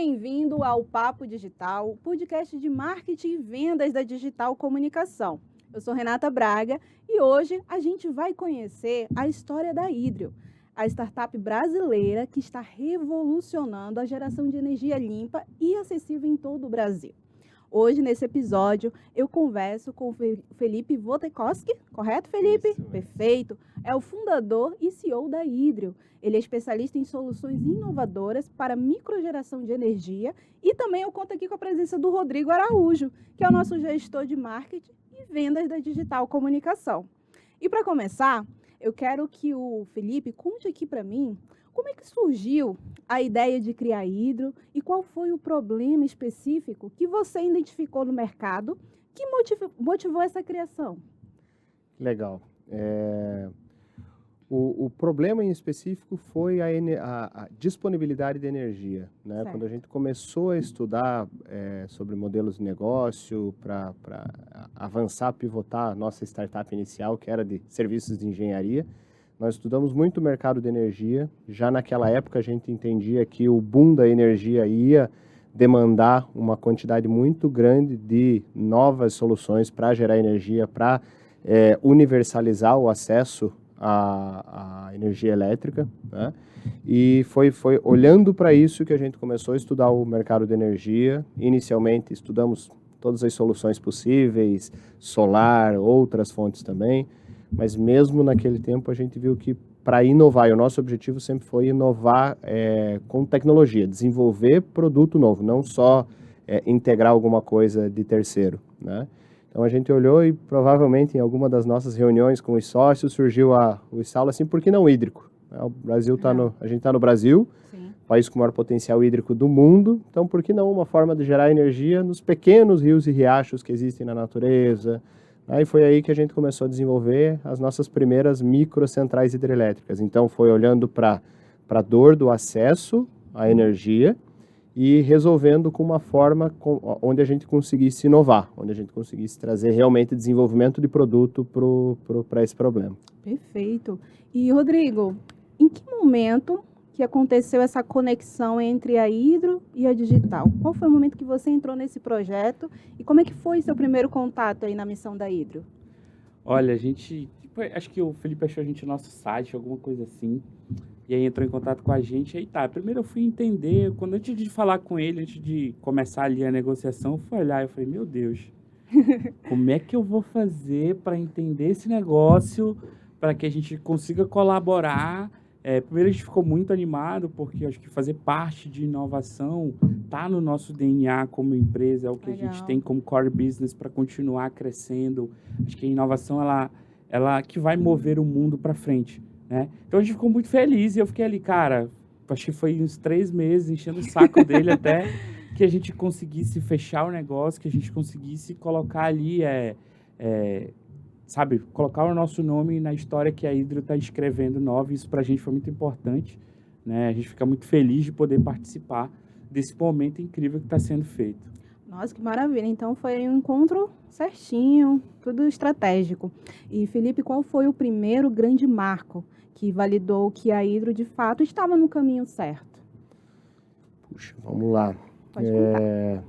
bem-vindo ao Papo Digital, podcast de marketing e vendas da Digital Comunicação. Eu sou Renata Braga e hoje a gente vai conhecer a história da Hydrio, a startup brasileira que está revolucionando a geração de energia limpa e acessível em todo o Brasil. Hoje, nesse episódio, eu converso com o Felipe Wojtekowski, correto, Felipe? Isso. Perfeito. É o fundador e CEO da Hydrio. Ele é especialista em soluções inovadoras para microgeração de energia e também eu conto aqui com a presença do Rodrigo Araújo, que é o nosso gestor de marketing e vendas da Digital Comunicação. E para começar, eu quero que o Felipe conte aqui para mim como é que surgiu a ideia de criar a Hydrio e qual foi o problema específico que você identificou no mercado que motivou essa criação? Legal. O problema em específico foi a disponibilidade de energia, né? Certo. Quando a gente começou a estudar sobre modelos de negócio para avançar, pivotar a nossa startup inicial, que era de serviços de engenharia, nós estudamos muito o mercado de energia. Já naquela época a gente entendia que o boom da energia ia demandar uma quantidade muito grande de novas soluções para gerar energia, para universalizar o acesso à energia elétrica, né? E foi olhando para isso que a gente começou a estudar o mercado de energia. Inicialmente estudamos todas as soluções possíveis, solar, outras fontes também, mas mesmo naquele tempo a gente viu que para inovar, e o nosso objetivo sempre foi inovar com tecnologia, desenvolver produto novo, não só integrar alguma coisa de terceiro, né? Então a gente olhou e provavelmente em alguma das nossas reuniões com os sócios surgiu o estalo assim, por que não hídrico? O Brasil a gente está no Brasil, Sim. país com o maior potencial hídrico do mundo, então por que não uma forma de gerar energia nos pequenos rios e riachos que existem na natureza? Aí foi aí que a gente começou a desenvolver as nossas primeiras microcentrais hidrelétricas. Então foi olhando para a dor do acesso à energia e resolvendo com uma forma onde a gente conseguisse inovar, onde a gente conseguisse trazer realmente desenvolvimento de produto para esse problema. Perfeito. E, Rodrigo, em que momento que aconteceu essa conexão entre a Hydrio e a Digital? Qual foi o momento que você entrou nesse projeto e como é que foi seu primeiro contato aí na missão da Hydrio? Olha, a gente, acho que o Felipe achou a gente no nosso site, alguma coisa assim, e aí entrou em contato com a gente, e aí tá, primeiro eu fui entender, antes de falar com ele, antes de começar ali a negociação, eu fui olhar, eu falei, meu Deus, como é que eu vou fazer para entender esse negócio, para que a gente consiga colaborar? Primeiro a gente ficou muito animado, porque acho que fazer parte de inovação está no nosso DNA como empresa, é o que Legal. a gente tem como core business para continuar crescendo. Acho que a inovação, ela que vai mover o mundo para frente, né? Então a gente ficou muito feliz e eu fiquei ali, cara, acho que foi uns 3 meses enchendo o saco dele até que a gente conseguisse fechar o negócio, que a gente conseguisse colocar ali, sabe, colocar o nosso nome na história que a Hydrio está escrevendo nova. Isso para a gente foi muito importante, né? A gente fica muito feliz de poder participar desse momento incrível que está sendo feito. Nossa, que maravilha. Então foi um encontro certinho, tudo estratégico. E, Felipe, qual foi o primeiro grande marco que validou que a Hydrio, de fato, estava no caminho certo? Puxa, vamos lá. Pode contar.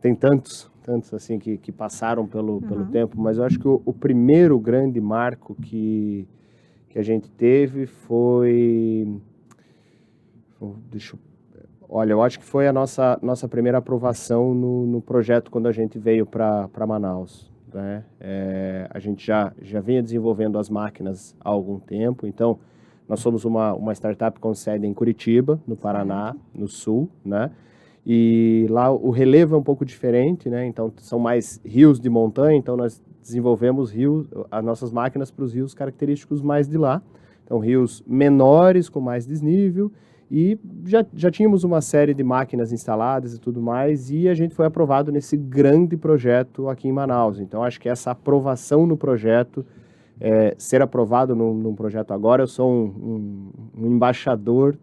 Tem tantos assim que passaram pelo tempo, mas eu acho que o primeiro grande marco que a gente teve foi... Olha, eu acho que foi a nossa primeira aprovação no projeto quando a gente veio para Manaus, né? A gente já vinha desenvolvendo as máquinas há algum tempo, então nós somos uma startup com sede em Curitiba, no Paraná, no sul, né? E lá o relevo é um pouco diferente, né? Então são mais rios de montanha, então nós desenvolvemos as nossas máquinas para os rios característicos mais de lá. Então rios menores, com mais desnível, e já tínhamos uma série de máquinas instaladas e tudo mais, e a gente foi aprovado nesse grande projeto aqui em Manaus. Então acho que essa aprovação no projeto, ser aprovado num projeto agora, eu sou um embaixador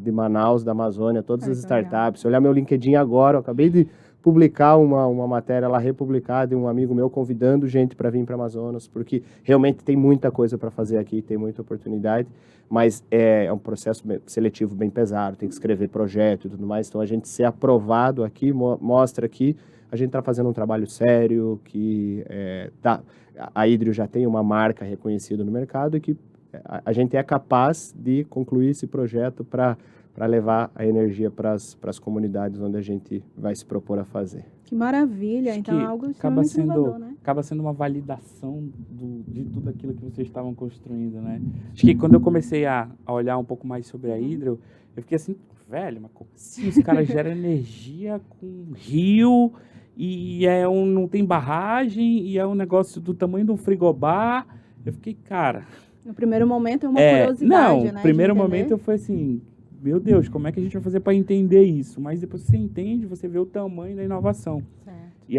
de Manaus, da Amazônia, todas as startups. Se olhar meu LinkedIn agora, eu acabei de publicar uma matéria lá, republicar, de um amigo meu convidando gente para vir para Amazonas, porque realmente tem muita coisa para fazer aqui, tem muita oportunidade, mas é um processo seletivo bem pesado, tem que escrever projeto e tudo mais, então a gente ser aprovado aqui mostra que a gente está fazendo um trabalho sério, que a Hidrio já tem uma marca reconhecida no mercado e que a gente é capaz de concluir esse projeto para levar a energia para as comunidades onde a gente vai se propor a fazer. Que maravilha, Acho então que é algo acaba extremamente inovador, né? acaba sendo uma validação de tudo aquilo que vocês estavam construindo, né? Acho que quando eu comecei a olhar um pouco mais sobre a Hidrio, eu fiquei assim, velho, mas como assim os caras geram energia com rio e não tem barragem e é um negócio do tamanho de um frigobar? Eu fiquei, cara... No primeiro momento é uma curiosidade, né? No primeiro de entender. momento eu fui assim, meu Deus, como é que a gente vai fazer para entender isso? Mas depois você entende, você vê o tamanho da inovação. Certo. E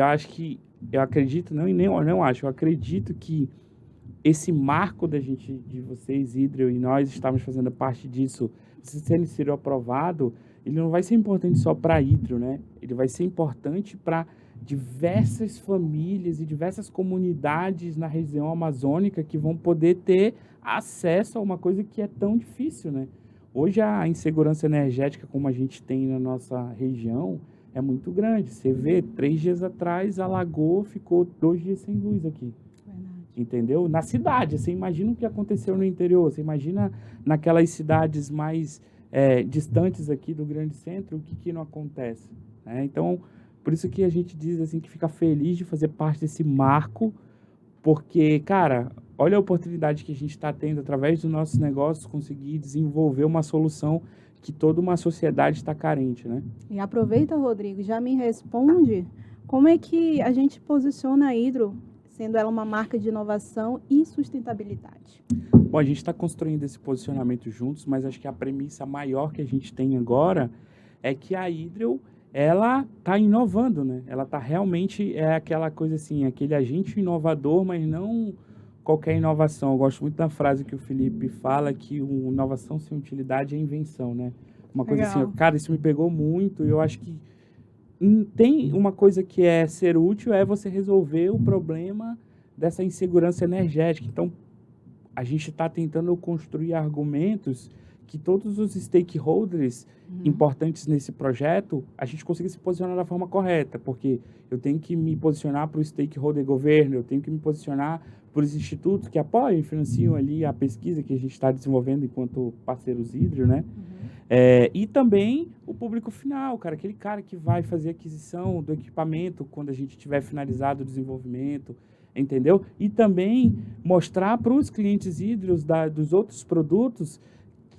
eu acredito, não acho, eu acredito que esse marco de vocês, Hidrio, e nós estamos fazendo parte disso, se ele ser aprovado, ele não vai ser importante só para a Hidrio, né? Ele vai ser importante para diversas famílias e diversas comunidades na região amazônica que vão poder ter acesso a uma coisa que é tão difícil, né? Hoje a insegurança energética como a gente tem na nossa região é muito grande. Você vê, 3 dias atrás alagou, ficou 2 dias sem luz aqui. Verdade. Entendeu? Na cidade, você imagina o que aconteceu no interior, você imagina naquelas cidades mais distantes aqui do grande centro, o que não acontece, né? Então, por isso que a gente diz assim que fica feliz de fazer parte desse marco, porque, cara, olha a oportunidade que a gente está tendo através dos nossos negócios, conseguir desenvolver uma solução que toda uma sociedade está carente, né? E aproveita, Rodrigo, já me responde como é que a gente posiciona a Hidrio, sendo ela uma marca de inovação e sustentabilidade. Bom, a gente está construindo esse posicionamento juntos, mas acho que a premissa maior que a gente tem agora é que a Hidrio, ela está inovando, né? Ela está realmente, aquela coisa assim, aquele agente inovador, mas não qualquer inovação. Eu gosto muito da frase que o Felipe fala, que inovação sem utilidade é invenção, né? Uma coisa Legal. assim, cara, isso me pegou muito, eu acho que tem uma coisa que é ser útil, é você resolver o problema dessa insegurança energética. Então, a gente está tentando construir argumentos que todos os stakeholders importantes nesse projeto, a gente consiga se posicionar da forma correta, porque eu tenho que me posicionar para o stakeholder governo, eu tenho que me posicionar para os institutos que apoiam e financiam ali a pesquisa que a gente está desenvolvendo enquanto parceiros Hidrio, né? E também o público final, cara, aquele cara que vai fazer a aquisição do equipamento quando a gente tiver finalizado o desenvolvimento, entendeu? E também mostrar para os clientes Hidrios dos outros produtos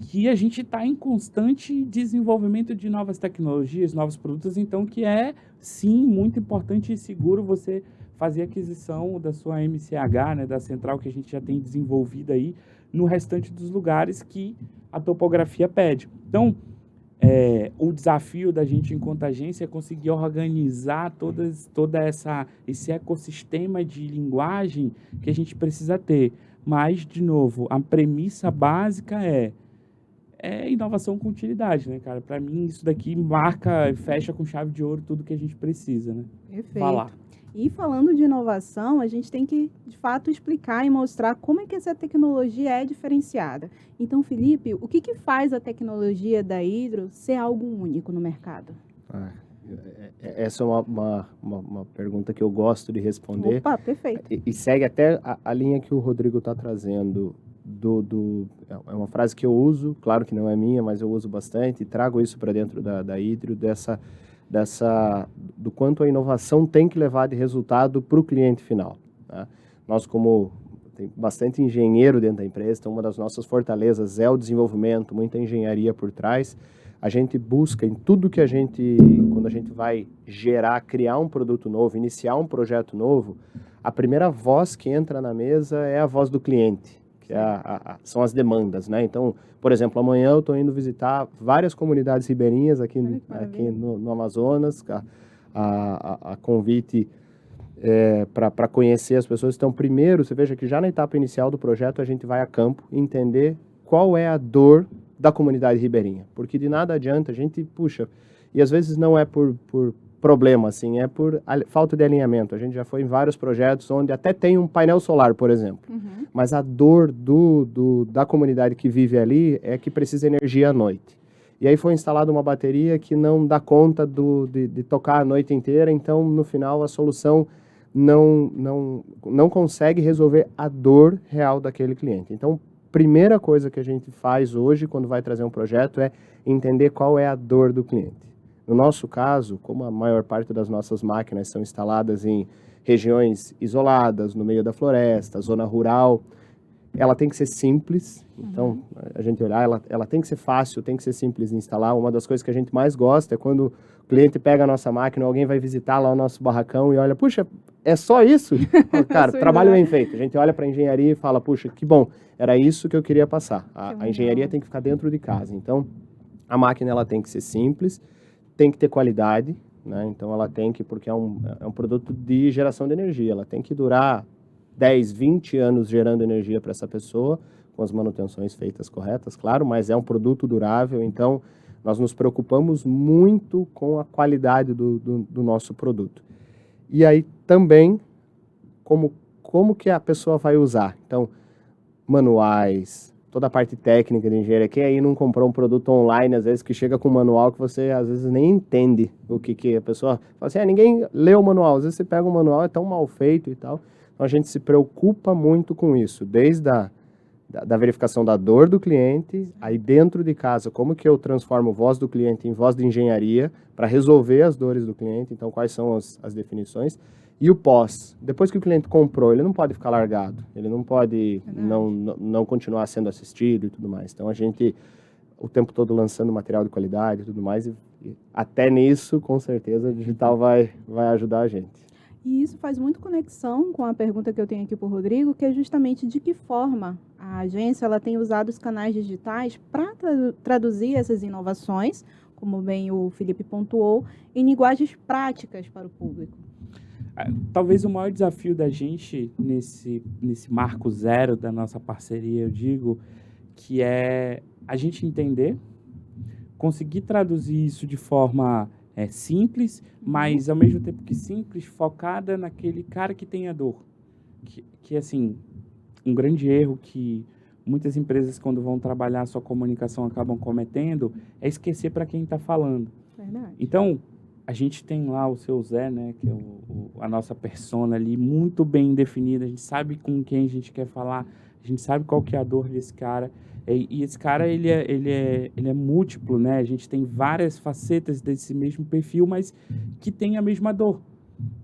que a gente está em constante desenvolvimento de novas tecnologias, novos produtos, então que é, sim, muito importante e seguro você fazer a aquisição da sua MCH, né, da central que a gente já tem desenvolvida aí, no restante dos lugares que a topografia pede. Então, o desafio da gente enquanto agência é conseguir organizar esse ecossistema de linguagem que a gente precisa ter. Mas, de novo, a premissa básica é inovação com utilidade, né, cara? Para mim, isso daqui marca, fecha com chave de ouro tudo que a gente precisa, né? Perfeito. Falar. E falando de inovação, a gente tem que, de fato, explicar e mostrar como é que essa tecnologia é diferenciada. Então, Felipe, o que faz a tecnologia da Hidrio ser algo único no mercado? Essa é uma pergunta que eu gosto de responder. Opa, perfeito. E segue até a linha que o Rodrigo está trazendo. É uma frase que eu uso, claro que não é minha, mas eu uso bastante e trago isso para dentro da Hidrio, do quanto a inovação tem que levar de resultado para o cliente final. Tá? Nós, como tem bastante engenheiro dentro da empresa, então uma das nossas fortalezas é o desenvolvimento, muita engenharia por trás. A gente busca em tudo que quando a gente vai criar um produto novo, iniciar um projeto novo, a primeira voz que entra na mesa é a voz do cliente, que são as demandas, né? Então, por exemplo, amanhã eu estou indo visitar várias comunidades ribeirinhas aqui no Amazonas, a convite para conhecer as pessoas. Então, primeiro, você veja que já na etapa inicial do projeto a gente vai a campo entender qual é a dor da comunidade ribeirinha, porque de nada adianta a gente, E às vezes não é por problema, assim, é por falta de alinhamento. A gente já foi em vários projetos onde até tem um painel solar, por exemplo. Mas a dor da comunidade que vive ali é que precisa de energia à noite. E aí foi instalada uma bateria que não dá conta de tocar a noite inteira, então no final a solução não consegue resolver a dor real daquele cliente. Então, primeira coisa que a gente faz hoje quando vai trazer um projeto é entender qual é a dor do cliente. No nosso caso, como a maior parte das nossas máquinas são instaladas em regiões isoladas, no meio da floresta, zona rural, ela tem que ser simples. Então, a gente olhar, ela tem que ser fácil, tem que ser simples de instalar. Uma das coisas que a gente mais gosta é quando o cliente pega a nossa máquina, alguém vai visitar lá o nosso barracão e olha, puxa, é só isso? Cara, trabalho bem feito. A gente olha para a engenharia e fala, puxa, que bom, era isso que eu queria passar. A engenharia tem que ficar dentro de casa. Então, a máquina ela tem que ser simples, tem que ter qualidade, né? Então ela tem que, porque é um produto de geração de energia, ela tem que durar 10, 20 anos gerando energia para essa pessoa, com as manutenções feitas corretas, claro, mas é um produto durável, então nós nos preocupamos muito com a qualidade do nosso produto. E aí também, como que a pessoa vai usar? Então, manuais, toda a parte técnica de engenharia. Quem aí não comprou um produto online, às vezes, que chega com um manual que você, às vezes, nem entende o que a pessoa... Fala assim, ninguém leu o manual. Às vezes você pega o manual, é tão mal feito e tal. Então, a gente se preocupa muito com isso. Desde da verificação da dor do cliente, aí dentro de casa, como que eu transformo voz do cliente em voz de engenharia para resolver as dores do cliente. Então, quais são as definições. E o pós, depois que o cliente comprou, ele não pode ficar largado, ele não pode não continuar sendo assistido e tudo mais. Então, a gente, o tempo todo lançando material de qualidade e tudo mais, e até nisso, com certeza, a digital vai ajudar a gente. E isso faz muito conexão com a pergunta que eu tenho aqui para o Rodrigo, que é justamente de que forma a agência ela tem usado os canais digitais para traduzir essas inovações, como bem o Felipe pontuou, em linguagens práticas para o público. Talvez o maior desafio da gente nesse marco zero da nossa parceria, eu digo, que é a gente entender, conseguir traduzir isso de forma simples, mas ao mesmo tempo que simples, focada naquele cara que tem a dor. Que assim, um grande erro que muitas empresas, quando vão trabalhar a sua comunicação, acabam cometendo, é esquecer para quem está falando. Verdade. Então, a gente tem lá o seu Zé, né, que é a nossa persona ali, muito bem definida. A gente sabe com quem a gente quer falar, a gente sabe qual que é a dor desse cara. E esse cara, ele é múltiplo, né? A gente tem várias facetas desse mesmo perfil, mas que tem a mesma dor.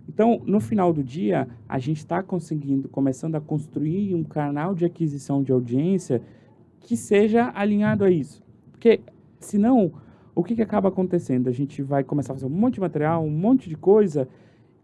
Então, no final do dia, a gente está começando a construir um canal de aquisição de audiência que seja alinhado a isso. Porque, senão, o que acaba acontecendo? A gente vai começar a fazer um monte de material, um monte de coisa,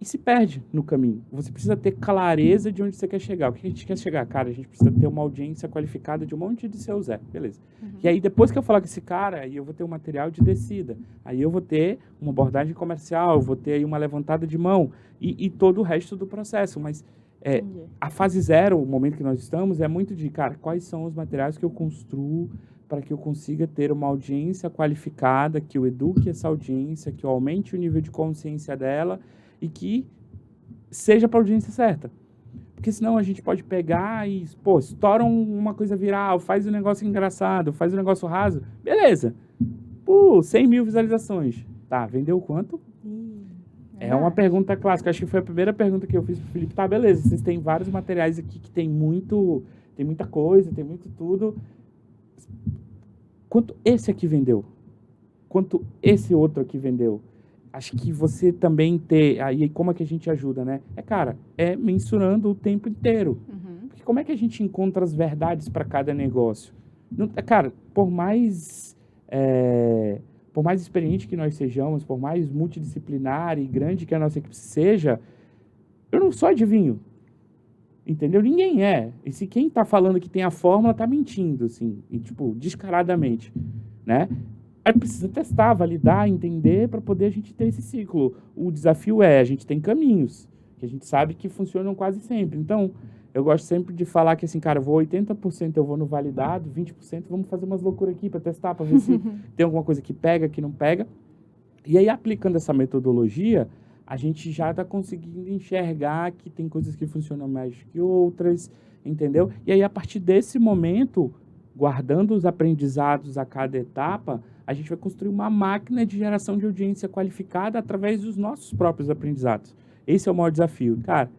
e se perde no caminho. Você precisa ter clareza de onde você quer chegar. O que a gente quer chegar? Cara, a gente precisa ter uma audiência qualificada de um monte de seu Zé. Beleza. E aí, depois que eu falar com esse cara, aí eu vou ter um material de descida. Aí eu vou ter uma abordagem comercial, eu vou ter aí uma levantada de mão e todo o resto do processo. Mas a fase zero, o momento que nós estamos, é muito de, cara, quais são os materiais que eu construo para que eu consiga ter uma audiência qualificada, que eu eduque essa audiência, que eu aumente o nível de consciência dela e que seja para a audiência certa. Porque senão a gente pode pegar e, estoura uma coisa viral, faz um negócio engraçado, faz um negócio raso. Beleza. 100 mil visualizações. Tá, vendeu quanto? É uma pergunta clássica. Acho que foi a primeira pergunta que eu fiz pro Felipe. Tá, beleza. Vocês têm vários materiais aqui que tem muita coisa, tem muito tudo. Quanto esse aqui vendeu? Quanto esse outro aqui vendeu? Acho que você também ter... Aí, como é que a gente ajuda, né? Cara, mensurando o tempo inteiro. Porque como é que a gente encontra as verdades para cada negócio? Não, cara, por mais experiente que nós sejamos, por mais multidisciplinar e grande que a nossa equipe seja, eu não sou adivinho. Entendeu? Ninguém é. E se quem está falando que tem a fórmula está mentindo, assim, e, descaradamente, né? Aí precisa testar, validar, entender para poder a gente ter esse ciclo. O desafio a gente tem caminhos, que a gente sabe que funcionam quase sempre. Então, eu gosto sempre de falar que, assim, cara, eu vou 80% eu vou no validado, 20% vamos fazer umas loucuras aqui para testar, para ver se tem alguma coisa que pega, que não pega. E aí, aplicando essa metodologia, a gente já está conseguindo enxergar que tem coisas que funcionam mais que outras, entendeu? E aí, a partir desse momento, guardando os aprendizados a cada etapa, a gente vai construir uma máquina de geração de audiência qualificada através dos nossos próprios aprendizados. Esse é o maior desafio. Cara,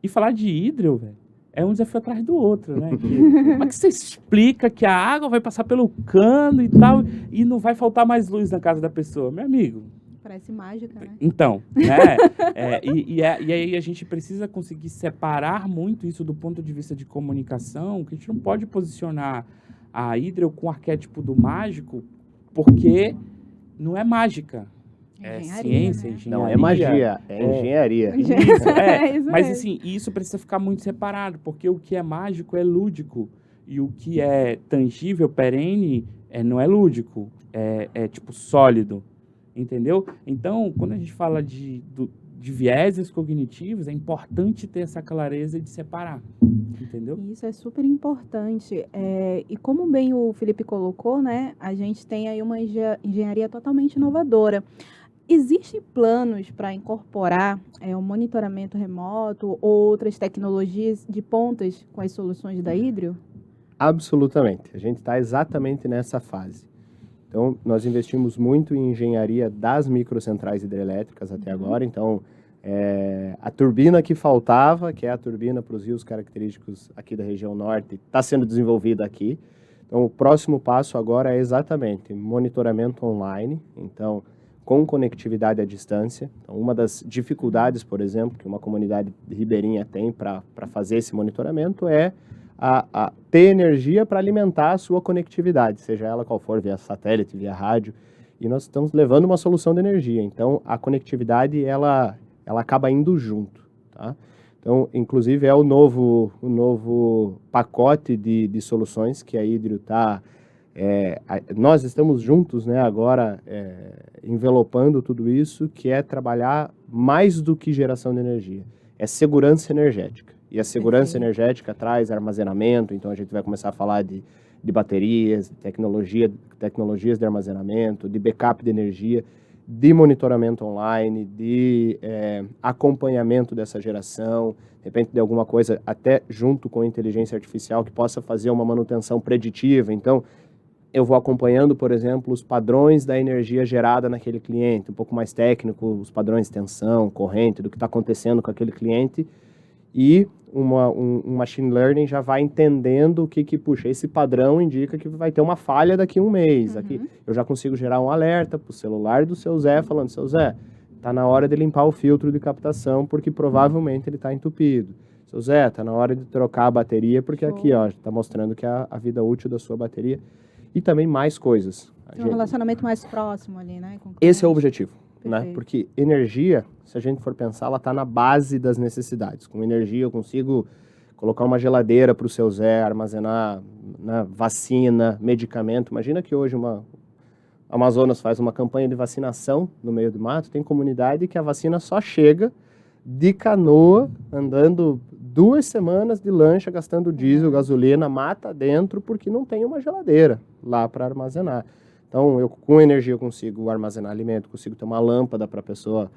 e falar de hidro, velho, é um desafio atrás do outro, né? Como é que você explica que a água vai passar pelo cano e tal, e não vai faltar mais luz na casa da pessoa? Meu amigo. Parece mágica, né? Então, né? E aí a gente precisa conseguir separar muito isso do ponto de vista de comunicação, que a gente não pode posicionar a hidro com o arquétipo do mágico, porque não é mágica. É ciência, né? engenharia. Não é magia, é engenharia. Isso, Mas mesmo. assim, isso precisa ficar muito separado, porque o que é mágico é lúdico, e o que é tangível, perene, não é lúdico, é tipo sólido, entendeu? Então, quando a gente fala de vieses cognitivos, é importante ter essa clareza de separar, entendeu? Isso é super importante. E como bem o Felipe colocou, né, a gente tem aí uma engenharia totalmente inovadora. Existem planos para incorporar o monitoramento remoto ou outras tecnologias de pontas com as soluções da Hidrio? Absolutamente. A gente está exatamente nessa fase. Então, nós investimos muito em engenharia das microcentrais hidrelétricas até agora. Então, a turbina que faltava, que é a turbina para os rios característicos aqui da região norte, está sendo desenvolvida aqui. Então, o próximo passo agora é exatamente monitoramento online. Então, com conectividade à distância. Então, uma das dificuldades, por exemplo, que uma comunidade ribeirinha tem para fazer esse monitoramento é ter energia para alimentar a sua conectividade, seja ela qual for, via satélite, via rádio. E nós estamos levando uma solução de energia. Então, a conectividade, ela acaba indo junto, tá? Então, inclusive, é o novo pacote de soluções que a Hidrio está... nós estamos juntos, né, agora envelopando tudo isso, que é trabalhar mais do que geração de energia. É segurança energética. E a segurança energética traz armazenamento, então a gente vai começar a falar de baterias, de tecnologias de armazenamento, de backup de energia, de monitoramento online, de acompanhamento dessa geração, de repente de alguma coisa até junto com a inteligência artificial que possa fazer uma manutenção preditiva. Então, eu vou acompanhando, por exemplo, os padrões da energia gerada naquele cliente, um pouco mais técnico, os padrões de tensão, corrente, do que está acontecendo com aquele cliente, e um machine learning já vai entendendo puxa, esse padrão indica que vai ter uma falha daqui a um mês. Aqui eu já consigo gerar um alerta para o celular do seu Zé, falando, seu Zé, está na hora de limpar o filtro de captação, porque provavelmente ele está entupido. Seu Zé, está na hora de trocar a bateria, porque aqui está mostrando que a vida útil da sua bateria. E também mais coisas. Um relacionamento mais próximo ali, né? Esse é o objetivo, né? Porque energia, se a gente for pensar, ela está na base das necessidades. Com energia eu consigo colocar uma geladeira para o seu Zé, armazenar vacina, medicamento. Imagina que hoje Amazonas faz uma campanha de vacinação no meio do mato, tem comunidade que a vacina só chega de canoa, andando 2 semanas de lancha, gastando diesel, gasolina, mata dentro, porque não tem uma geladeira lá para armazenar. Então, com energia eu consigo armazenar alimento, consigo ter uma lâmpada para a pessoa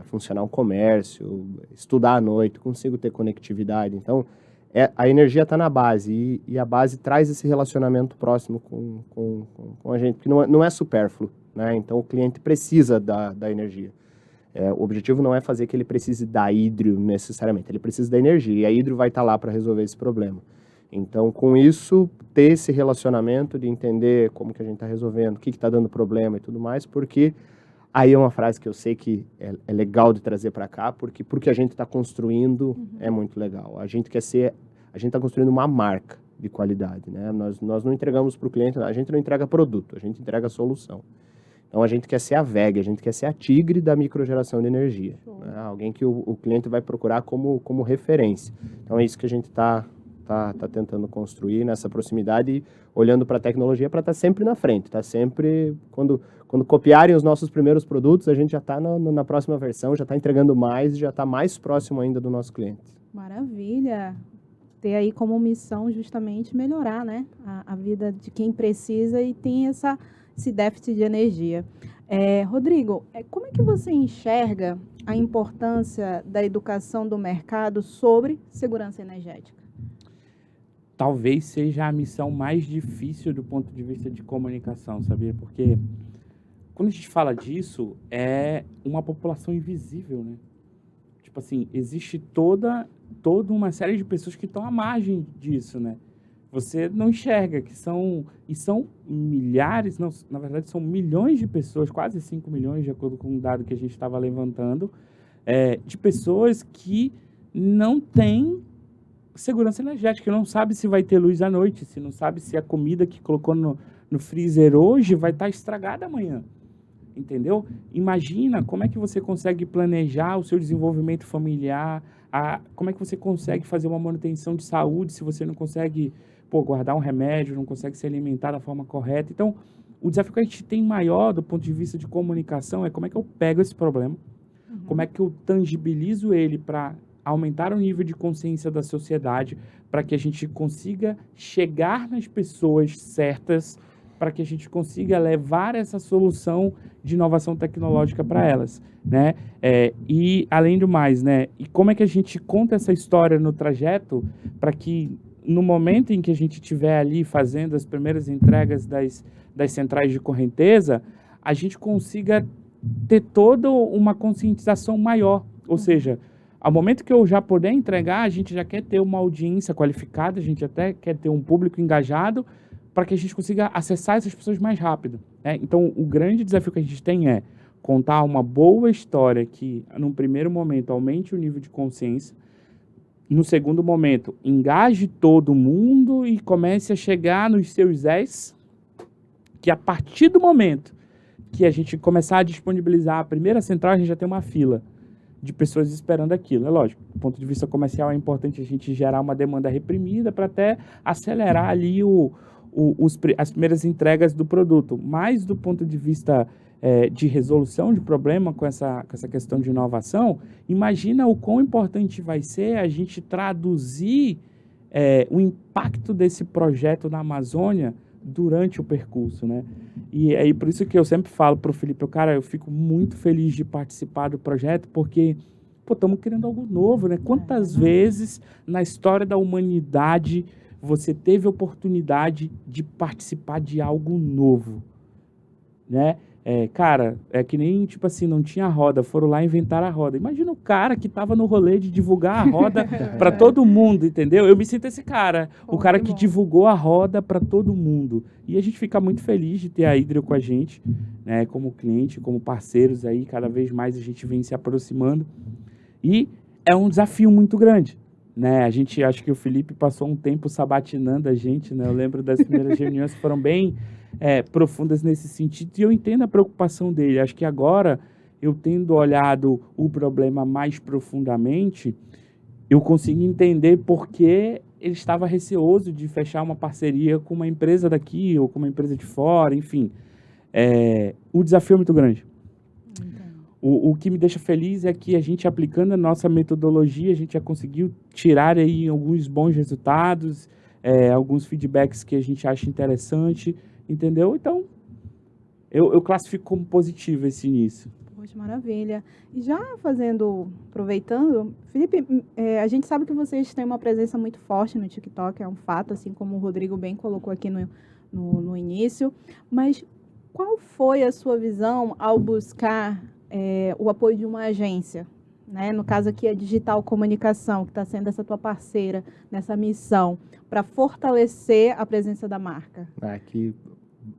funcionar um comércio, estudar à noite, consigo ter conectividade. Então, a energia está na base e a base traz esse relacionamento próximo com a gente, que não é supérfluo, né? Então, o cliente precisa da energia. O objetivo não é fazer que ele precise da Hidrio necessariamente, ele precisa da energia, e a Hidrio vai estar lá para resolver esse problema. Então, com isso, ter esse relacionamento de entender como que a gente está resolvendo, o que está dando problema e tudo mais, porque aí é uma frase que eu sei que é legal de trazer para cá, porque a gente está construindo é muito legal. A gente está construindo uma marca de qualidade, né? Nós não entregamos para o cliente, a gente não entrega produto, a gente entrega solução. Então, a gente quer ser a VEG, a gente quer ser a tigre da microgeração de energia. Né? Alguém que o cliente vai procurar como referência. Então, é isso que a gente está tentando construir nessa proximidade, olhando para a tecnologia para estar sempre na frente. Tá sempre, quando copiarem os nossos primeiros produtos, a gente já está na próxima versão, já está entregando mais, já está mais próximo ainda do nosso cliente. Maravilha! Ter aí como missão justamente melhorar, né, a vida de quem precisa e tem esse déficit de energia. Rodrigo, como é que você enxerga a importância da educação do mercado sobre segurança energética? Talvez seja a missão mais difícil do ponto de vista de comunicação, sabia? Porque quando a gente fala disso, é uma população invisível, né? Tipo assim, existe toda uma série de pessoas que estão à margem disso, né? Você não enxerga que são milhares, não, na verdade são milhões de pessoas, quase 5 milhões, de acordo com um dado que a gente estava levantando, de pessoas que não têm segurança energética, não sabe se vai ter luz à noite, se não sabe se a comida que colocou no freezer hoje vai estar estragada amanhã. Entendeu? Imagina como é que você consegue planejar o seu desenvolvimento familiar, como é que você consegue fazer uma manutenção de saúde se você não consegue guardar um remédio, não consegue se alimentar da forma correta. Então, o desafio que a gente tem maior do ponto de vista de comunicação é como é que eu pego esse problema, como é que eu tangibilizo ele para aumentar o nível de consciência da sociedade, para que a gente consiga chegar nas pessoas certas, para que a gente consiga levar essa solução de inovação tecnológica para elas, né? E, além do mais, né? E como é que a gente conta essa história no trajeto para que, no momento em que a gente estiver ali fazendo as primeiras entregas das centrais de correnteza, a gente consiga ter toda uma conscientização maior. Ou seja, ao momento que eu já puder entregar, a gente já quer ter uma audiência qualificada, a gente até quer ter um público engajado, para que a gente consiga acessar essas pessoas mais rápido, né? Então, o grande desafio que a gente tem é contar uma boa história que, num primeiro momento, aumente o nível de consciência, no segundo momento, engaje todo mundo e comece a chegar nos seus que a partir do momento que a gente começar a disponibilizar a primeira central, a gente já tem uma fila de pessoas esperando aquilo. É lógico, do ponto de vista comercial é importante a gente gerar uma demanda reprimida para até acelerar ali as primeiras entregas do produto, mas do ponto de vista de resolução de problema com essa questão de inovação, imagina o quão importante vai ser a gente traduzir o impacto desse projeto na Amazônia durante o percurso, né? E aí por isso que eu sempre falo para o Felipe, eu fico muito feliz de participar do projeto, porque estamos criando algo novo, né? Quantas vezes na história da humanidade você teve a oportunidade de participar de algo novo, né? É que nem, tipo assim, não tinha roda, foram lá inventar a roda. Imagina o cara que estava no rolê de divulgar a roda para todo mundo, entendeu? Eu me sinto esse cara, o cara que divulgou a roda para todo mundo. E a gente fica muito feliz de ter a Hydrio com a gente, né? Como cliente, como parceiros aí, cada vez mais a gente vem se aproximando. E é um desafio muito grande, né? Acho que o Felipe passou um tempo sabatinando a gente, né? Eu lembro das primeiras reuniões que foram bem profundas nesse sentido, e eu entendo a preocupação dele. Acho que agora, eu tendo olhado o problema mais profundamente, eu consigo entender por que ele estava receoso de fechar uma parceria com uma empresa daqui ou com uma empresa de fora, enfim. O desafio é muito grande. O que me deixa feliz é que a gente, aplicando a nossa metodologia, a gente já conseguiu tirar aí alguns bons resultados, alguns feedbacks que a gente acha interessante, entendeu? Então, eu classifico como positivo esse início. Poxa, maravilha. E já aproveitando, Felipe, a gente sabe que vocês têm uma presença muito forte no TikTok, é um fato, assim como o Rodrigo bem colocou aqui no início, mas qual foi a sua visão ao buscar o apoio de uma agência, né? No caso aqui, a Digital Comunicação, que está sendo essa tua parceira nessa missão, para fortalecer a presença da marca?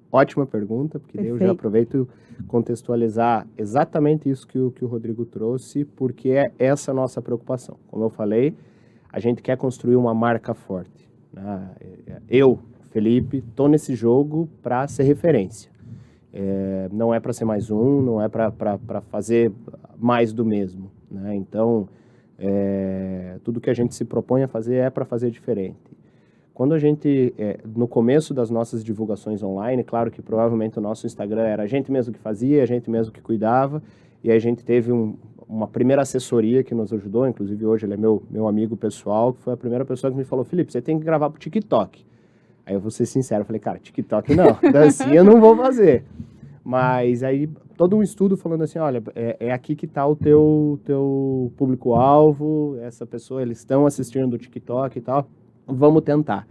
Ótima pergunta, porque daí eu já aproveito contextualizar exatamente isso que o Rodrigo trouxe, porque é essa a nossa preocupação. Como eu falei, a gente quer construir uma marca forte, né? Eu, Felipe, estou nesse jogo para ser referência. Não é para ser mais um, não é para fazer mais do mesmo, né? Então, tudo que a gente se propõe a fazer é para fazer diferente. Quando a gente, no começo das nossas divulgações online, claro que provavelmente o nosso Instagram era a gente mesmo que fazia, a gente mesmo que cuidava, e a gente teve uma primeira assessoria que nos ajudou, inclusive hoje ele é meu amigo pessoal, que foi a primeira pessoa que me falou, Felipe, você tem que gravar pro TikTok. Aí eu vou ser sincero, falei, cara, TikTok não, dancinha eu não vou fazer. Mas aí todo um estudo falando assim, olha, é aqui que está o teu público-alvo, essa pessoa, eles estão assistindo o TikTok e tal, vamos tentar.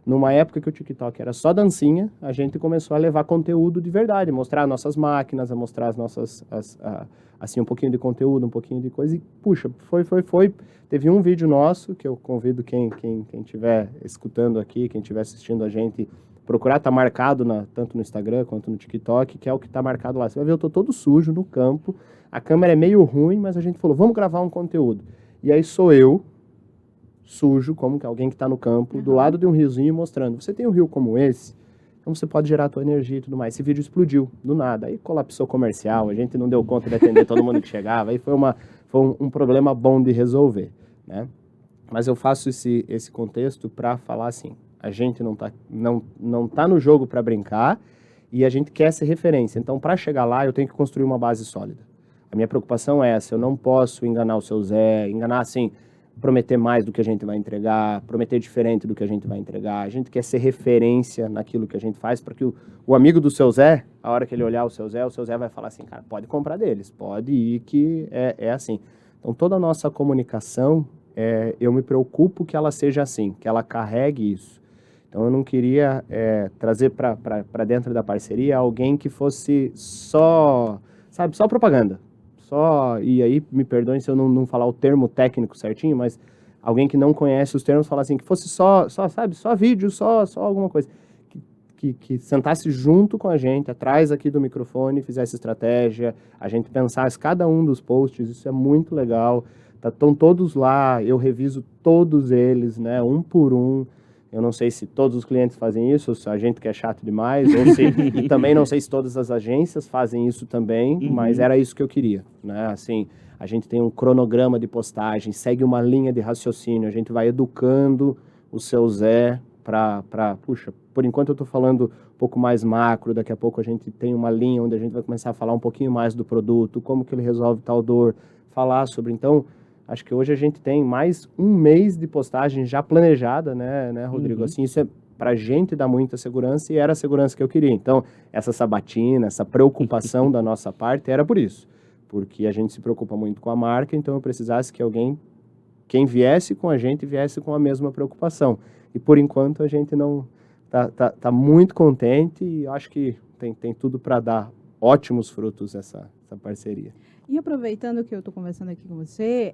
Numa época que o TikTok era só dancinha, a gente começou a levar conteúdo de verdade, mostrar nossas máquinas, a mostrar as nossas, assim, um pouquinho de conteúdo, um pouquinho de coisa, e puxa, foi. Teve um vídeo nosso, que eu convido quem estiver escutando aqui, quem estiver assistindo a gente, procurar, tá marcado tanto no Instagram quanto no TikTok, que é o que tá marcado lá. Você vai ver, eu tô todo sujo no campo, a câmera é meio ruim, mas a gente falou, vamos gravar um conteúdo. E aí sou eu, sujo, como que alguém que está no campo, do lado de um riozinho, mostrando, você tem um rio como esse, então você pode gerar a tua energia e tudo mais. Esse vídeo explodiu, do nada, aí colapsou comercial, a gente não deu conta de atender todo mundo que chegava, aí foi um problema bom de resolver, né? Mas eu faço esse contexto para falar assim, a gente não tá no jogo para brincar e a gente quer ser referência, então para chegar lá eu tenho que construir uma base sólida. A minha preocupação é essa, eu não posso enganar o seu Zé, enganar assim, prometer mais do que a gente vai entregar, prometer diferente do que a gente vai entregar. A gente quer ser referência naquilo que a gente faz, para que o amigo do seu Zé, a hora que ele olhar o seu Zé vai falar assim, cara, pode comprar deles, pode ir que é assim. Então, toda a nossa comunicação, eu me preocupo que ela seja assim, que ela carregue isso. Então, eu não queria trazer para dentro da parceria alguém que fosse só propaganda. E aí, me perdoem se eu não falar o termo técnico certinho, mas alguém que não conhece os termos, falar assim, que fosse só vídeo, só alguma coisa. Que sentasse junto com a gente, atrás aqui do microfone, fizesse estratégia, a gente pensasse cada um dos posts, isso é muito legal. Estão todos lá, eu reviso todos eles, né, um por um. Eu não sei se todos os clientes fazem isso, ou se a gente que é chato demais, e também não sei se todas as agências fazem isso também, mas era isso que eu queria, né? Assim, a gente tem um cronograma de postagem, segue uma linha de raciocínio, a gente vai educando o seu Zé puxa, por enquanto eu estou falando um pouco mais macro, daqui a pouco a gente tem uma linha onde a gente vai começar a falar um pouquinho mais do produto, como que ele resolve tal dor, falar sobre, então... Acho que hoje a gente tem mais um mês de postagem já planejada, né, Rodrigo? Assim, isso pra gente dá muita segurança e era a segurança que eu queria. Então, essa sabatina, essa preocupação da nossa parte era por isso. Porque a gente se preocupa muito com a marca, então eu precisasse que quem viesse com a gente, viesse com a mesma preocupação. E por enquanto a gente não tá muito contente e acho que tem tudo para dar ótimos frutos essa parceria. E aproveitando que eu estou conversando aqui com você,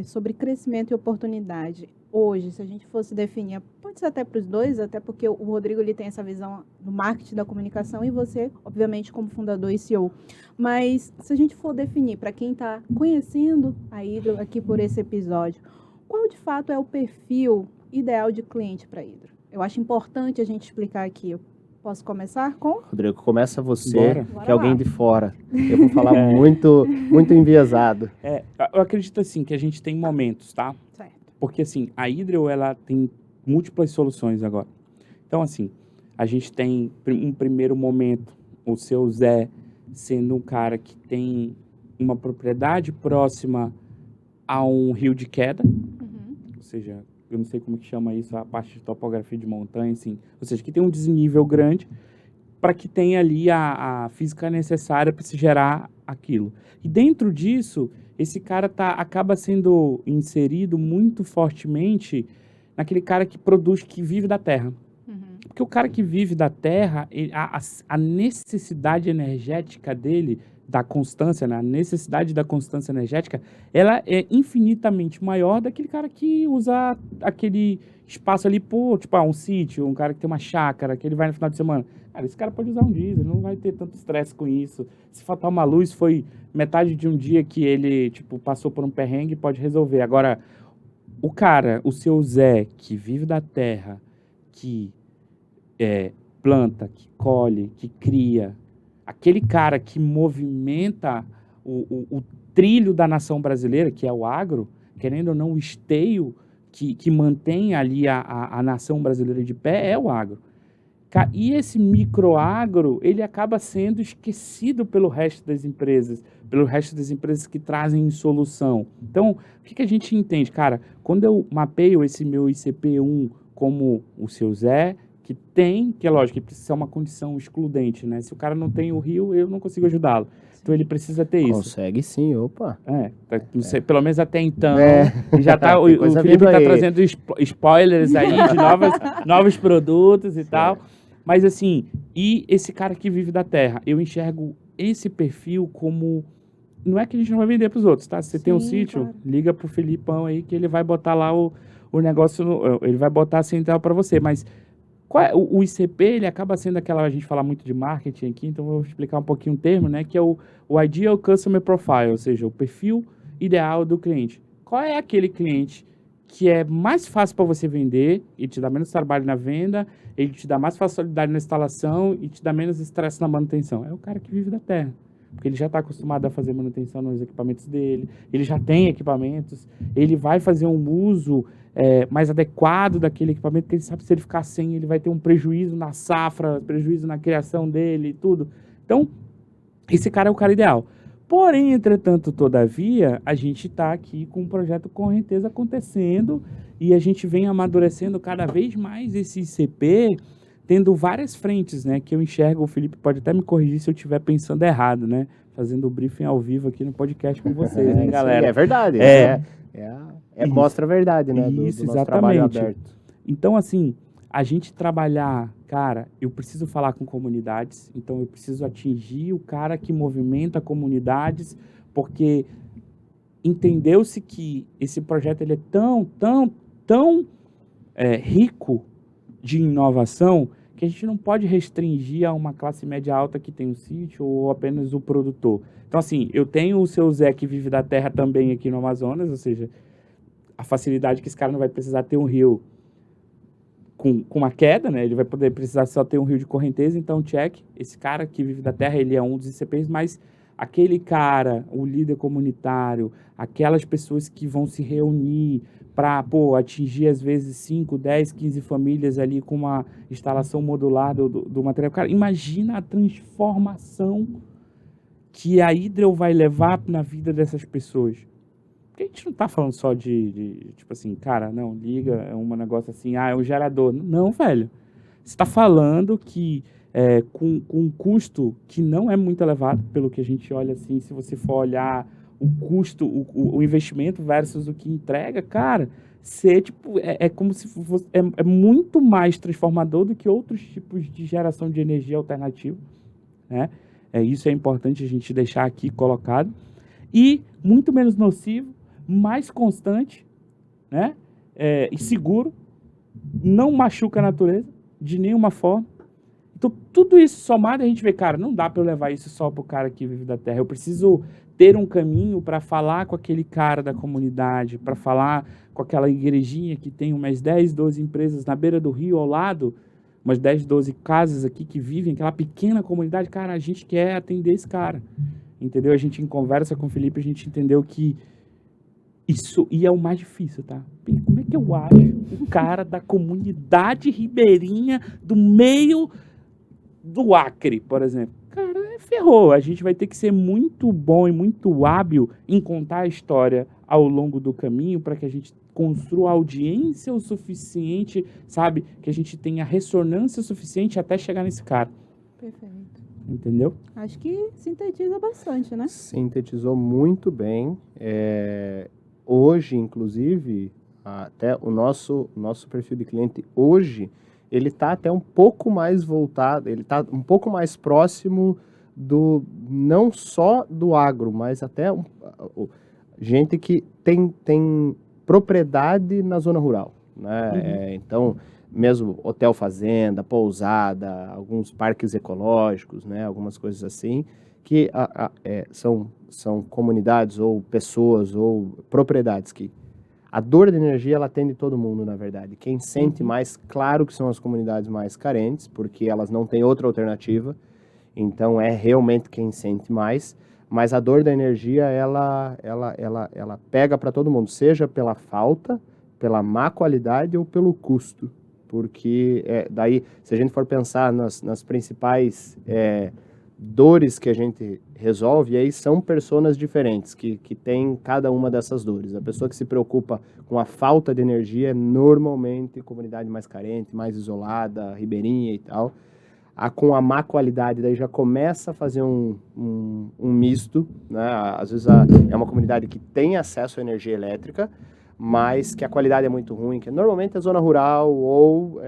sobre crescimento e oportunidade. Hoje, se a gente fosse definir, pode ser até para os dois, até porque o Rodrigo ele tem essa visão do marketing da comunicação e você, obviamente, como fundador e CEO. Mas se a gente for definir para quem está conhecendo a Hydro aqui por esse episódio, qual de fato é o perfil ideal de cliente para a Hydro? Eu acho importante a gente explicar aqui. Posso começar com? Rodrigo, começa você, Bora. que é alguém de fora. Eu vou falar muito enviesado. Eu acredito assim que a gente tem momentos, tá? Certo. Porque assim, a Hydro, ela tem múltiplas soluções agora. Então assim, a gente tem um primeiro momento, o seu Zé sendo um cara que tem uma propriedade próxima a um rio de queda, ou seja, eu não sei como que chama isso, a parte de topografia de montanha, assim, ou seja, que tem um desnível grande para que tenha ali a física necessária para se gerar aquilo. E dentro disso, esse cara acaba sendo inserido muito fortemente naquele cara que produz, que vive da terra. Porque o cara que vive da terra, a necessidade energética dele, da constância, né? A necessidade da constância energética, ela é infinitamente maior daquele cara que usa aquele espaço ali, tipo, um sítio, um cara que tem uma chácara, que ele vai no final de semana. Cara, esse cara pode usar um diesel, não vai ter tanto estresse com isso. Se faltar uma luz, foi metade de um dia que ele, passou por um perrengue, pode resolver. Agora, o cara, o seu Zé, que vive da terra, que planta, que colhe, que cria, aquele cara que movimenta o trilho da nação brasileira, que é o agro, querendo ou não, o esteio que mantém ali a nação brasileira de pé é o agro. E esse microagro, ele acaba sendo esquecido pelo resto das empresas que trazem solução. Então, o que a gente entende? Cara, quando eu mapeio esse meu ICP1 como o seu Zé, que é lógico, que precisa ser uma condição excludente, né? Se o cara não tem o rio, eu não consigo ajudá-lo. Então ele precisa ter isso. Consegue sim, opa. Não sei, pelo menos até então. É. Já tá, o Tem coisa Felipe vindo tá aí. trazendo spoilers aí de novos produtos e tal. Mas assim, e esse cara que vive da terra, eu enxergo esse perfil como... Não é que a gente não vai vender para os outros, tá? Se você tem um Sim, sítio, claro. liga pro Felipão aí que ele vai botar lá o negócio, ele vai botar a central para você. Mas o ICP, ele acaba sendo aquela, a gente fala muito de marketing aqui, então eu vou explicar um pouquinho o termo, né? Que é o Ideal Customer Profile, ou seja, o perfil ideal do cliente. Qual é aquele cliente que é mais fácil para você vender e te dá menos trabalho na venda, ele te dá mais facilidade na instalação e te dá menos estresse na manutenção? É o cara que vive da terra. Porque ele já está acostumado a fazer manutenção nos equipamentos dele, ele já tem equipamentos, ele vai fazer um uso mais adequado daquele equipamento, porque ele sabe que se ele ficar sem, ele vai ter um prejuízo na safra, prejuízo na criação dele e tudo. Então, esse cara é o cara ideal. Porém, entretanto, todavia, a gente está aqui com um projeto Correnteza acontecendo e a gente vem amadurecendo cada vez mais esse ICP, tendo várias frentes, né, que eu enxergo, o Felipe pode até me corrigir se eu estiver pensando errado, né, fazendo o briefing ao vivo aqui no podcast com vocês, hein, galera? É verdade, mostra a verdade, né, do nosso trabalho aberto. Então, assim, a gente trabalhar, cara, eu preciso falar com comunidades, então eu preciso atingir o cara que movimenta comunidades, porque entendeu-se que esse projeto ele é tão rico de inovação que a gente não pode restringir a uma classe média alta que tem um sítio ou apenas o produtor. Então, assim, eu tenho o seu Zé que vive da terra também aqui no Amazonas, ou seja, a facilidade que esse cara não vai precisar ter um rio com uma queda, né? Ele vai poder precisar só ter um rio de correnteza, então check. Esse cara que vive da terra, ele é um dos ICPs, mas aquele cara, o líder comunitário, aquelas pessoas que vão se reunir para, atingir às vezes 5, 10, 15 famílias ali com uma instalação modular do material. Cara, imagina a transformação que a Hydrel vai levar na vida dessas pessoas. Porque a gente não tá falando só de tipo assim, cara, não, liga, é um negócio assim, é um gerador. Não, velho. Você tá falando que com um custo que não é muito elevado, pelo que a gente olha assim, se você for olhar o custo, o investimento versus o que entrega, cara, é como se fosse, é muito mais transformador do que outros tipos de geração de energia alternativa, né? Isso é importante a gente deixar aqui colocado. E muito menos nocivo, mais constante, né? E seguro, não machuca a natureza de nenhuma forma. Então, tudo isso somado, a gente vê, cara, não dá para eu levar isso só para o cara que vive da terra. Eu preciso ter um caminho para falar com aquele cara da comunidade, para falar com aquela igrejinha que tem umas 10, 12 empresas na beira do rio ao lado, umas 10, 12 casas aqui que vivem, aquela pequena comunidade. Cara, a gente quer atender esse cara, entendeu? A gente, em conversa com o Felipe, a gente entendeu que isso, e é o mais difícil, tá? Como é que eu acho o cara da comunidade ribeirinha do meio do Acre, por exemplo? Cara, ferrou. A gente vai ter que ser muito bom e muito hábil em contar a história ao longo do caminho para que a gente construa audiência o suficiente, sabe? Que a gente tenha ressonância suficiente até chegar nesse cara. Perfeito. Entendeu? Acho que sintetiza bastante, né? Sintetizou muito bem. Hoje, inclusive, até o nosso perfil de cliente hoje, ele está até um pouco mais voltado, ele está um pouco mais próximo não só do agro, mas até gente que tem propriedade na zona rural, né? Então, mesmo hotel fazenda, pousada, alguns parques ecológicos, né? Algumas coisas assim, que são comunidades ou pessoas ou propriedades que a dor de energia ela atende todo mundo, na verdade. Quem sente mais, claro que são as comunidades mais carentes, porque elas não têm outra alternativa, então é realmente quem sente mais, mas a dor da energia ela pega para todo mundo, seja pela falta, pela má qualidade ou pelo custo, porque daí, se a gente for pensar nas principais dores que a gente resolve, e aí são pessoas diferentes que têm cada uma dessas dores. A pessoa que se preocupa com a falta de energia é normalmente comunidade mais carente, mais isolada, ribeirinha e tal. Com a má qualidade, daí já começa a fazer um misto, né? Às vezes é uma comunidade que tem acesso à energia elétrica, mas que a qualidade é muito ruim, que normalmente é zona rural ou,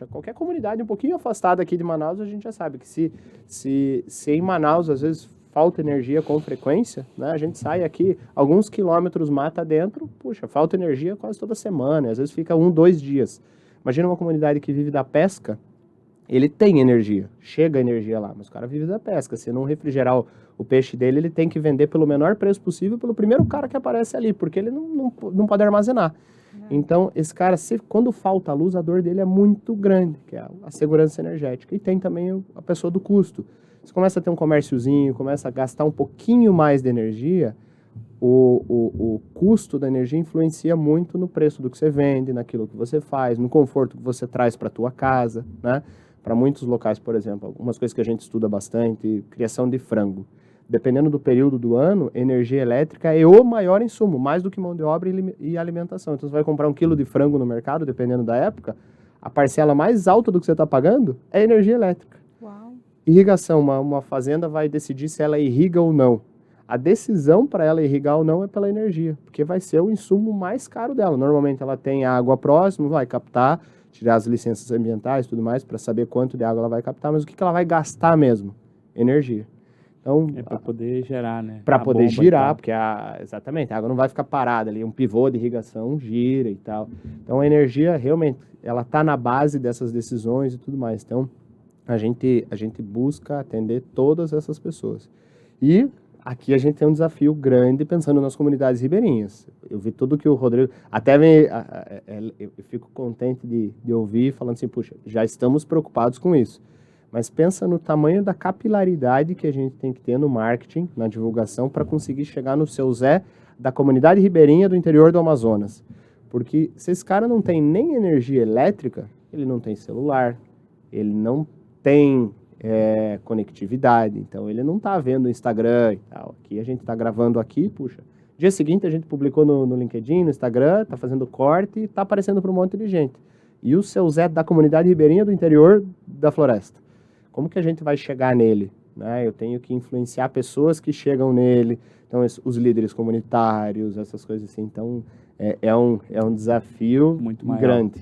qualquer comunidade um pouquinho afastada aqui de Manaus, a gente já sabe que se em Manaus, às vezes, falta energia com frequência, né? A gente sai aqui alguns quilômetros mata dentro, falta energia quase toda semana, às vezes fica 2 dias. Imagina uma comunidade que vive da pesca, ele tem energia, chega a energia lá, mas o cara vive da pesca. Se não refrigerar o peixe dele, ele tem que vender pelo menor preço possível pelo primeiro cara que aparece ali, porque ele não pode armazenar. Então, esse cara, quando falta a luz, a dor dele é muito grande, que é a segurança energética. E tem também a pessoa do custo. Você começa a ter um comérciozinho, começa a gastar um pouquinho mais de energia, o custo da energia influencia muito no preço do que você vende, naquilo que você faz, no conforto que você traz para a tua casa, né? Para muitos locais, por exemplo, algumas coisas que a gente estuda bastante, criação de frango. Dependendo do período do ano, energia elétrica é o maior insumo, mais do que mão de obra e alimentação. Então, você vai comprar 1 quilo de frango no mercado, dependendo da época, a parcela mais alta do que você está pagando é energia elétrica. Uau. Irrigação, uma fazenda vai decidir se ela irriga ou não. A decisão para ela irrigar ou não é pela energia, porque vai ser o insumo mais caro dela. Normalmente ela tem água próxima, vai captar, tirar as licenças ambientais e tudo mais, para saber quanto de água ela vai captar, mas o que ela vai gastar mesmo? Energia. Então, para poder gerar, né? Para poder girar, porque exatamente, a água não vai ficar parada ali, um pivô de irrigação gira e tal. Então, a energia realmente, ela está na base dessas decisões e tudo mais. Então, a gente busca atender todas essas pessoas. E aqui a gente tem um desafio grande pensando nas comunidades ribeirinhas. Eu vi tudo que o Rodrigo... eu fico contente de ouvir falando assim, puxa, já estamos preocupados com isso. Mas pensa no tamanho da capilaridade que a gente tem que ter no marketing, na divulgação, para conseguir chegar no seu Zé da comunidade ribeirinha do interior do Amazonas. Porque se esse cara não tem nem energia elétrica, ele não tem celular, ele não tem conectividade, então ele não está vendo o Instagram e tal. Aqui a gente está gravando aqui, puxa. Dia seguinte a gente publicou no LinkedIn, no Instagram, está fazendo corte e está aparecendo para um monte de gente. E o seu Zé da comunidade ribeirinha do interior da floresta. Como que a gente vai chegar nele? Né? Eu tenho que influenciar pessoas que chegam nele, então os líderes comunitários, essas coisas assim. Então é um desafio muito grande.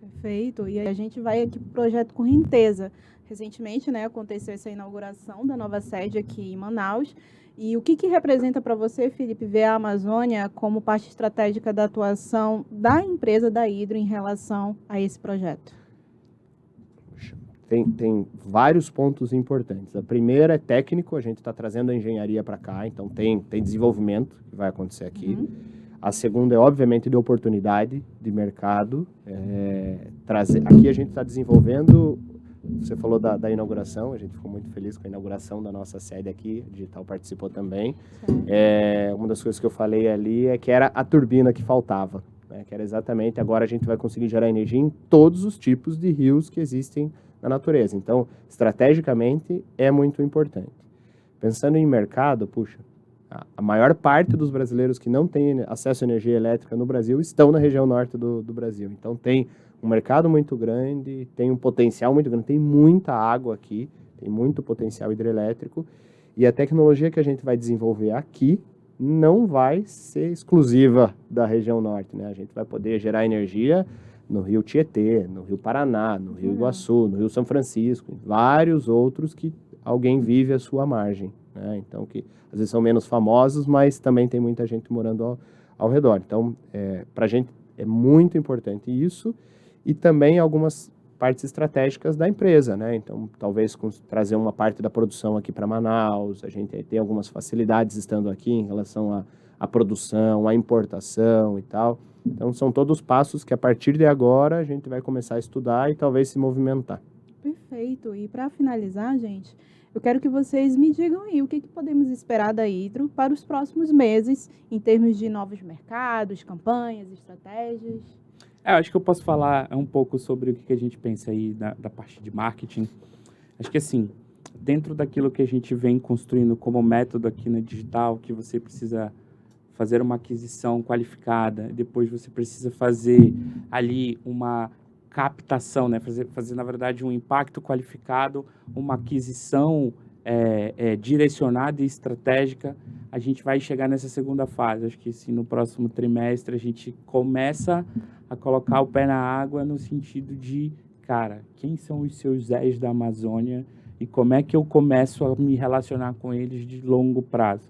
Perfeito. E a gente vai aqui para o projeto Correnteza. Recentemente, né, aconteceu essa inauguração da nova sede aqui em Manaus. E o que representa para você, Felipe, ver a Amazônia como parte estratégica da atuação da empresa da Hydro em relação a esse projeto? Tem vários pontos importantes. A primeira é técnico, a gente está trazendo a engenharia para cá, então tem desenvolvimento que vai acontecer aqui. A segunda é, obviamente, de oportunidade de mercado. Aqui a gente está desenvolvendo, você falou da inauguração, a gente ficou muito feliz com a inauguração da nossa sede aqui, a Digital participou também. Uma das coisas que eu falei ali é que era a turbina que faltava, né, que era exatamente, agora a gente vai conseguir gerar energia em todos os tipos de rios que existem na natureza. Então, estrategicamente, é muito importante. Pensando em mercado, puxa, a maior parte dos brasileiros que não têm acesso à energia elétrica no Brasil estão na região norte do Brasil. Então, tem um mercado muito grande, tem um potencial muito grande, tem muita água aqui, tem muito potencial hidrelétrico, e a tecnologia que a gente vai desenvolver aqui não vai ser exclusiva da região norte, né? A gente vai poder gerar energia no Rio Tietê, no Rio Paraná, no Rio Iguaçu, no Rio São Francisco, vários outros que alguém vive à sua margem, né? Então, que às vezes são menos famosos, mas também tem muita gente morando ao redor. Então, para a gente é muito importante isso, e também algumas partes estratégicas da empresa, né? Então, talvez trazer uma parte da produção aqui para Manaus, a gente tem algumas facilidades estando aqui em relação à produção, à importação e tal. Então, são todos passos que, a partir de agora, a gente vai começar a estudar e talvez se movimentar. Perfeito. E para finalizar, gente, eu quero que vocês me digam aí o que podemos esperar da Hydro para os próximos meses, em termos de novos mercados, campanhas, estratégias. Eu acho que eu posso falar um pouco sobre o que a gente pensa aí da parte de marketing. Acho que, assim, dentro daquilo que a gente vem construindo como método aqui na Digital, que você precisa fazer uma aquisição qualificada, depois você precisa fazer ali uma captação, né? fazer, na verdade, um impacto qualificado, uma aquisição direcionada e estratégica, a gente vai chegar nessa segunda fase. Acho que se no próximo trimestre a gente começa a colocar o pé na água no sentido de, cara, quem são os seus Zés da Amazônia e como é que eu começo a me relacionar com eles de longo prazo.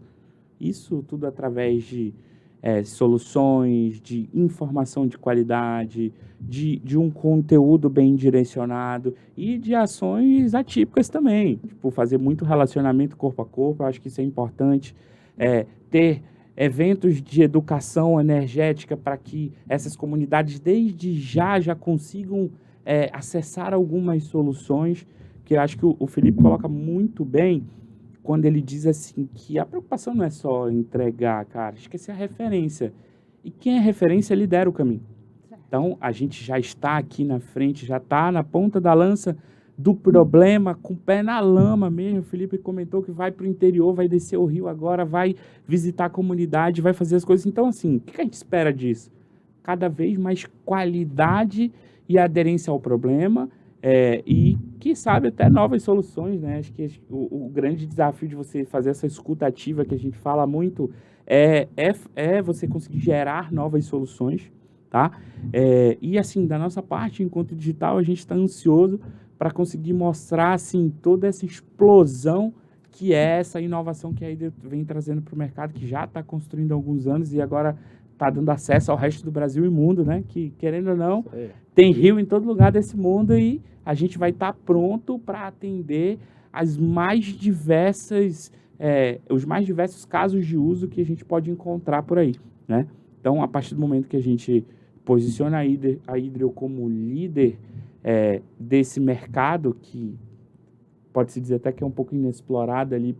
Isso tudo através de soluções, de informação de qualidade, de um conteúdo bem direcionado e de ações atípicas também. Tipo, fazer muito relacionamento corpo a corpo, eu acho que isso é importante. Ter eventos de educação energética para que essas comunidades desde já consigam acessar algumas soluções, que eu acho que o Felipe coloca muito bem quando ele diz assim que a preocupação não é só entregar, cara, esquecer a referência. E quem é referência lidera o caminho. Então, a gente já está aqui na frente, já está na ponta da lança do problema, com o pé na lama mesmo. O Felipe comentou que vai para o interior, vai descer o rio agora, vai visitar a comunidade, vai fazer as coisas. Então, assim, o que a gente espera disso? Cada vez mais qualidade e aderência ao problema, e, quem sabe, até novas soluções, né? Acho que o grande desafio de você fazer essa escuta ativa, que a gente fala muito, é você conseguir gerar novas soluções, tá? E, assim, da nossa parte, enquanto digital, a gente está ansioso para conseguir mostrar, assim, toda essa explosão que é essa inovação que a Hydro vem trazendo para o mercado, que já está construindo há alguns anos e agora está dando acesso ao resto do Brasil e mundo, né? Que, querendo ou não, tem rio em todo lugar desse mundo e a gente vai estar pronto para atender os mais diversos casos de uso que a gente pode encontrar por aí, né? Então, a partir do momento que a gente posiciona a Hydro como líder desse mercado, que pode-se dizer até que é um pouco inexplorado ali,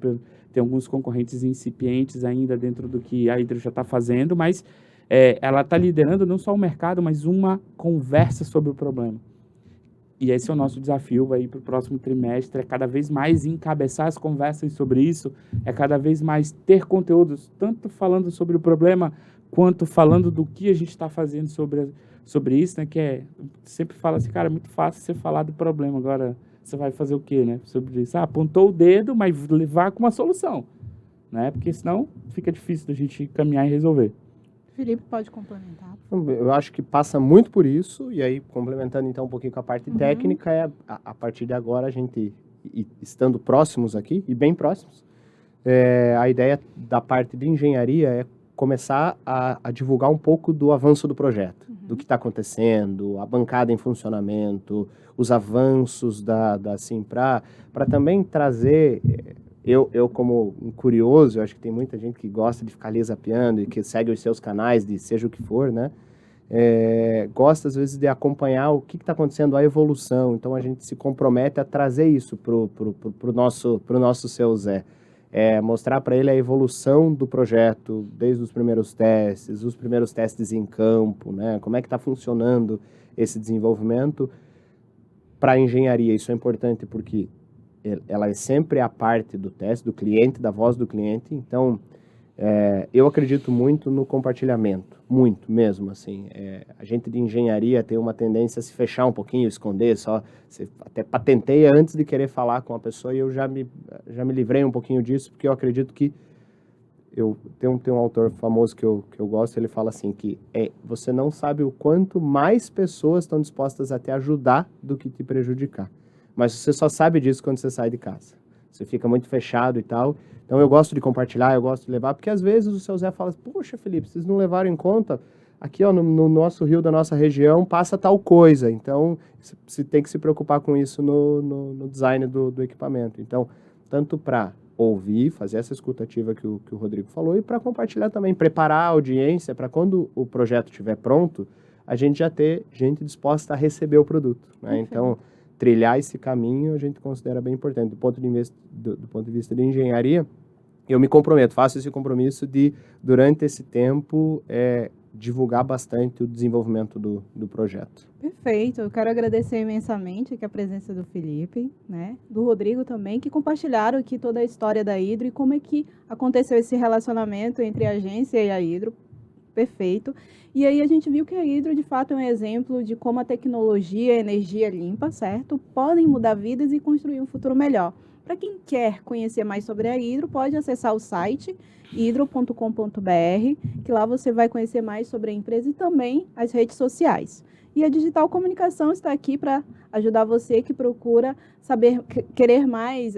tem alguns concorrentes incipientes ainda dentro do que a Hydro já está fazendo, mas ela está liderando não só o mercado, mas uma conversa sobre o problema. E esse é o nosso desafio aí para o próximo trimestre, é cada vez mais encabeçar as conversas sobre isso, é cada vez mais ter conteúdos, tanto falando sobre o problema, quanto falando do que a gente está fazendo sobre isso, né? Que sempre fala assim, cara, é muito fácil você falar do problema, agora você vai fazer o quê, né? Sobre isso, apontou o dedo, mas levar com uma solução, né? Porque senão fica difícil da gente caminhar e resolver. Felipe, pode complementar? Eu acho que passa muito por isso, e aí, complementando então um pouquinho com a parte técnica, a partir de agora, a gente, estando próximos aqui, e bem próximos, a ideia da parte de engenharia é começar a divulgar um pouco do avanço do projeto, do que está acontecendo, a bancada em funcionamento, os avanços para também trazer... Eu, como um curioso, eu acho que tem muita gente que gosta de ficar ali zapeando e que segue os seus canais, de seja o que for, né? Gosta, às vezes, de acompanhar o que está acontecendo, a evolução. Então, a gente se compromete a trazer isso pro nosso seu Zé. Mostrar para ele a evolução do projeto, desde os primeiros testes em campo, né? Como é que está funcionando esse desenvolvimento para a engenharia. Isso é importante porque ela é sempre a parte do teste, do cliente, da voz do cliente. Então, eu acredito muito no compartilhamento, muito mesmo, assim. A gente de engenharia tem uma tendência a se fechar um pouquinho, esconder, você até patenteia antes de querer falar com a pessoa, e eu já me livrei um pouquinho disso, porque eu acredito que tem um autor famoso que eu gosto, ele fala assim, que você não sabe o quanto mais pessoas estão dispostas a te ajudar do que te prejudicar. Mas você só sabe disso quando você sai de casa. Você fica muito fechado e tal. Então, eu gosto de compartilhar, eu gosto de levar, porque às vezes o seu Zé fala, poxa, Felipe, vocês não levaram em conta, aqui ó, no nosso rio da nossa região passa tal coisa. Então, você tem que se preocupar com isso no design do equipamento. Então, tanto para ouvir, fazer essa escutativa que o Rodrigo falou, e para compartilhar também, preparar a audiência para quando o projeto estiver pronto, a gente já ter gente disposta a receber o produto, né? Então, trilhar esse caminho a gente considera bem importante. Do ponto de vista de engenharia, eu me comprometo, faço esse compromisso de, durante esse tempo, divulgar bastante o desenvolvimento do projeto. Perfeito, eu quero agradecer imensamente aqui a presença do Felipe, né, do Rodrigo também, que compartilharam aqui toda a história da Hidro e como é que aconteceu esse relacionamento entre a agência e a Hidro. Perfeito. E aí a gente viu que a Hidro, de fato, é um exemplo de como a tecnologia e a energia limpa, certo, podem mudar vidas e construir um futuro melhor. Para quem quer conhecer mais sobre a Hidro, pode acessar o site hidro.com.br, que lá você vai conhecer mais sobre a empresa e também as redes sociais. E a Digital Comunicação está aqui para ajudar você que procura saber, querer mais,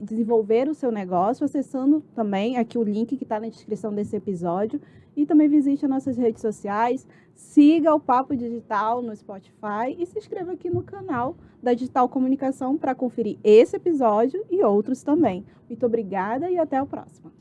desenvolver o seu negócio, acessando também aqui o link que está na descrição desse episódio. E também visite as nossas redes sociais, siga o Papo Digital no Spotify e se inscreva aqui no canal da Digital Comunicação para conferir esse episódio e outros também. Muito obrigada e até a próxima.